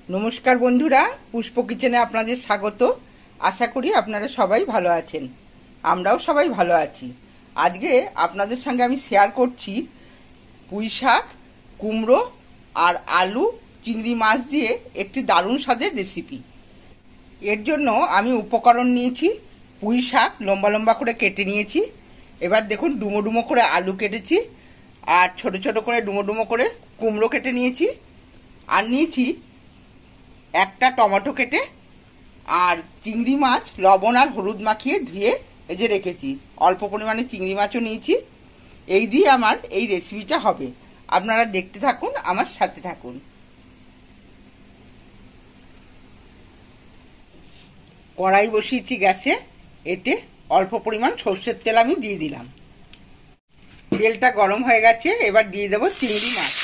নমস্কার বন্ধুরা, পুষ্প কিচেনে আপনাদের স্বাগত। আশা করি আপনারা সবাই ভালো আছেন, আমরাও সবাই ভালো আছি। আজকে আপনাদের সঙ্গে আমি শেয়ার করছি পুঁই শাক, কুমড়ো আর আলু চিংড়ি মাছ দিয়ে একটি দারুণ স্বাদের রেসিপি। এর জন্য আমি উপকরণ নিয়েছি পুঁই শাক লম্বা লম্বা করে কেটে নিয়েছি। এবার দেখুন ডুমো ডুমো করে আলু কেটেছি, আর ছোট ছোট করে ডুমো ডুমো করে কুমড়ো কেটে নিয়েছি, আর নিয়েছি একটা টমেটো কেটে, আর চিংড়ি মাছ লবণ আর হলুদ মাখিয়ে ধুয়ে এই যে রেখেছি। অল্প পরিমাণে চিংড়ি মাছও নিয়েছি। এই দিয়ে আমার এই রেসিপিটা হবে। আপনারা দেখতে থাকুন, আমার সাথে থাকুন। কড়াই বসিয়েছি গ্যাসে, এতে অল্প পরিমাণ সর্ষের তেল আমি দিয়ে দিলাম। তেলটা গরম হয়ে গেছে, এবার দিয়ে দেবো চিংড়ি মাছ।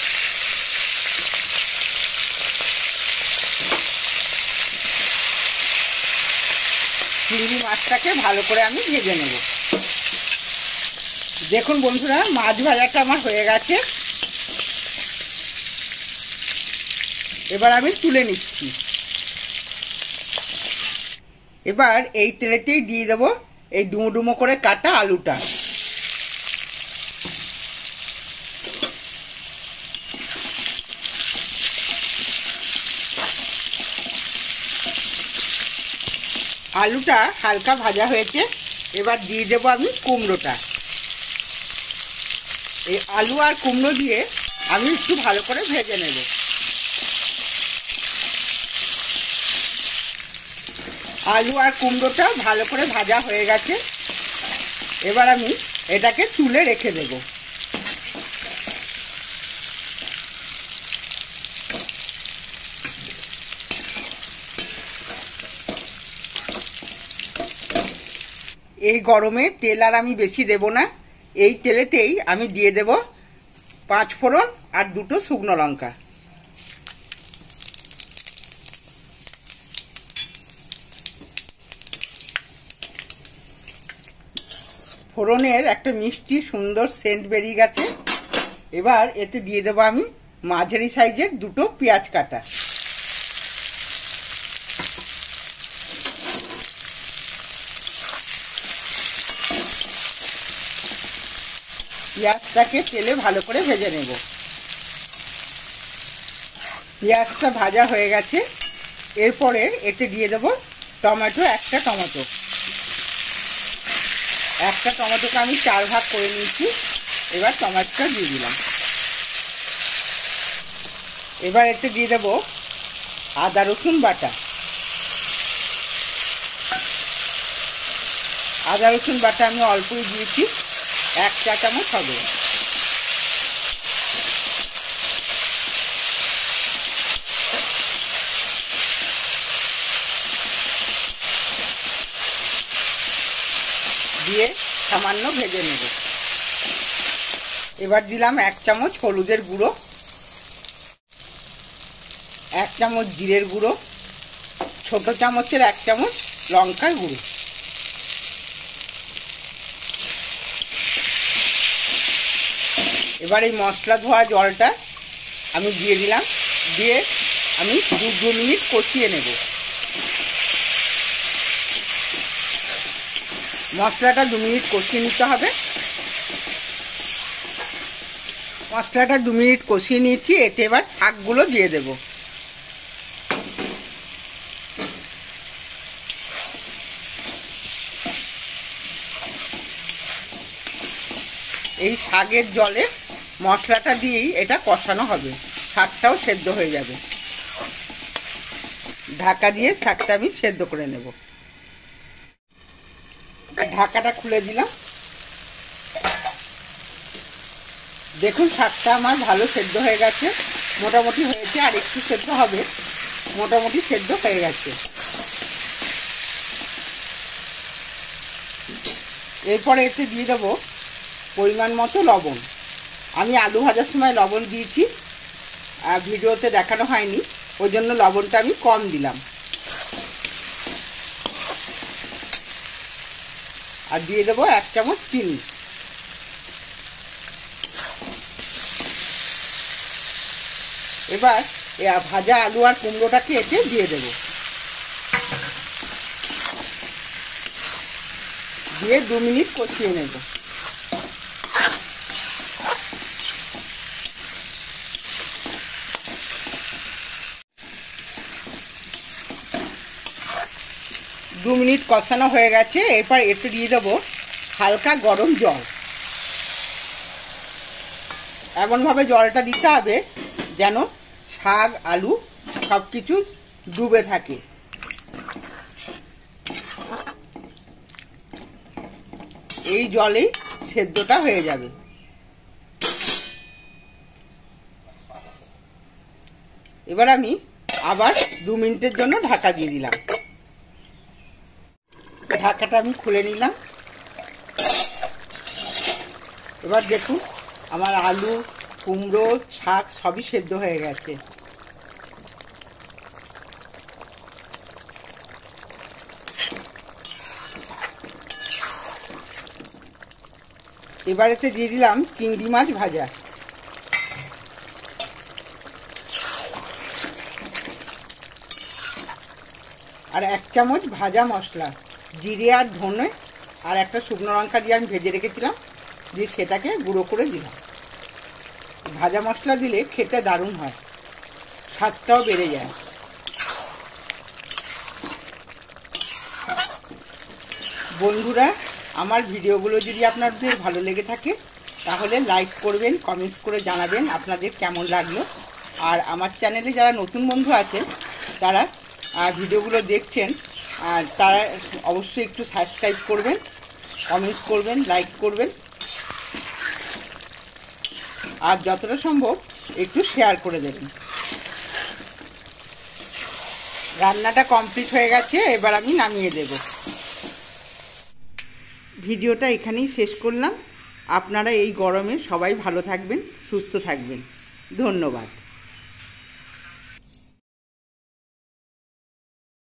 চিংড়ি মাছটাকে ভালো করে আমি ভেজে নেব। দেখুন বন্ধুরা, মাছ ভাজাটা আমার হয়ে গেছে। এবার আমি তুলে নিচ্ছি। এবার এই তেলেতেই দিয়ে দেবো এই ডুমো ডুমো করে কাটা আলুটা। আলুটা হালকা ভাজা হয়েছে, এবার দিয়ে দেবো আমি কুমড়োটা। এই আলু আর কুমড়ো দিয়ে আমি একটু ভালো করে ভেজে নেব। আলু আর কুমড়োটা ভালো করে ভাজা হয়ে গেছে, এবার আমি এটাকে তুলে রেখে দেব। এই গরমে তেল আর আমি বেশি দেব না। এই তেলেতেই আমি দিয়ে দেব 5 ফোড়ন আর 2টো শুকনো লঙ্কা। ফোড়নের একটা মিষ্টি সুন্দর সেন্ট বেরিয়ে গেছে। এবার এতে দিয়ে দেব আমি মাঝারি সাইজের 2টো পেঁয়াজ কাটা। পেঁয়াজটাকে তেলে ভালো করে ভেজে নেব। পেঁয়াজটা ভাজা হয়ে গেছে, এরপরে এতে দিয়ে দেব টমেটো। একটা টমেটোকে আমি 4 ভাগ করে নিয়েছি। এবার টমেটোটা দিয়ে দিলাম। এবার এতে দিয়ে দেব আদা রসুন বাটা। আদা রসুন বাটা আমি অল্পই দিয়েছি, 1 চা চামচ হবে। দিয়ে সামান্য ভেজে নেব। এবার দিলাম 1 চামচ হলুদের গুঁড়ো, 1 চামচ জিরের গুঁড়ো, ছোট চামচের 1 চামচ লঙ্কার গুঁড়ো। এবার এই মশলা ধোয়া জলটা আমি দিয়ে দিলাম, দিয়ে আমি 2 মিনিট কষিয়ে নেব। মশলাটা 2 মিনিট কষিয়ে নিতে হবে। মশলাটা 2 মিনিট কষিয়ে নিয়েছি, এতে এবার শাকগুলো দিয়ে দেব। এই শাকের জলে মশলাটা দিয়েই এটা কষানো হবে, শাকটাও সেদ্ধ হয়ে যাবে। ঢাকা দিয়ে শাকটা আমি সেদ্ধ করে নেব। ঢাকাটা খুলে দিলাম। দেখুন শাকটা আমার ভালো সেদ্ধ হয়ে গেছে, মোটামুটি হয়েছে, আর একটু সেদ্ধ হবে। মোটামুটি সেদ্ধ হয়ে গেছে। এরপরে এতে দিয়ে দেবো পরিমাণ মতো লবণ। আমি আলু ভাজার সময় লবণ দিয়েছি, আর ভিডিওতে দেখানো হয়নি, ওই জন্য লবণটা আমি কম দিলাম। আর দিয়ে দেবো 1 চামচ চিনি। এবার ভাজা আলু আর কুমড়োটাকে এতে দিয়ে দেব। দিয়ে 2 মিনিট কষিয়ে নেব। দু মিনিট কষানো হয়ে গেছে। এরপর এতে দিয়ে দেবো হালকা গরম জল। এমনভাবে জলটা দিতে হবে যেন শাক আলু সব কিছু ডুবে থাকে। এই জলেই সেদ্ধটা হয়ে যাবে। এবার আমি আবার 2 মিনিটের জন্য ঢাকা দিয়ে দিলাম। ঢাকাটা আমি খুলে নিলাম। এবার দেখুন আমার আলু কুমড়ো শাক সবই সেদ্ধ হয়ে গেছে। এবার এতে দিয়ে দিলাম চিংড়ি মাছ ভাজা। আর 1 চামচ ভাজা মশলা, জিরে আর ধনে আর একটা শুকনো লঙ্কা দিয়ে আমি ভেজে রেখেছিলাম, দিয়ে সেটাকে গুঁড়ো করে দিলাম। ভাজা মশলা দিলে খেতে দারুণ হয়, স্বাদটাও বেড়ে যায়। বন্ধুরা, আমার ভিডিওগুলো যদি আপনাদের ভালো লেগে থাকে তাহলে লাইক করবেন, কমেন্টস করে জানাবেন আপনাদের কেমন লাগলো। আর আমার চ্যানেলে যারা নতুন বন্ধু আছেন তারা ভিডিওগুলো দেখছেন আর তারা অবশ্যই একটু সাবস্ক্রাইব করবেন, কমেন্টস করবেন, লাইক করবেন আর যতটা সম্ভব একটু শেয়ার করে দেবেন। রান্নাটা কমপ্লিট হয়ে গেছে, এবার আমি নামিয়ে দেব। ভিডিওটা এখানেই শেষ করলাম। আপনারা এই গরমে সবাই ভালো থাকবেন, সুস্থ থাকবেন। ধন্যবাদ।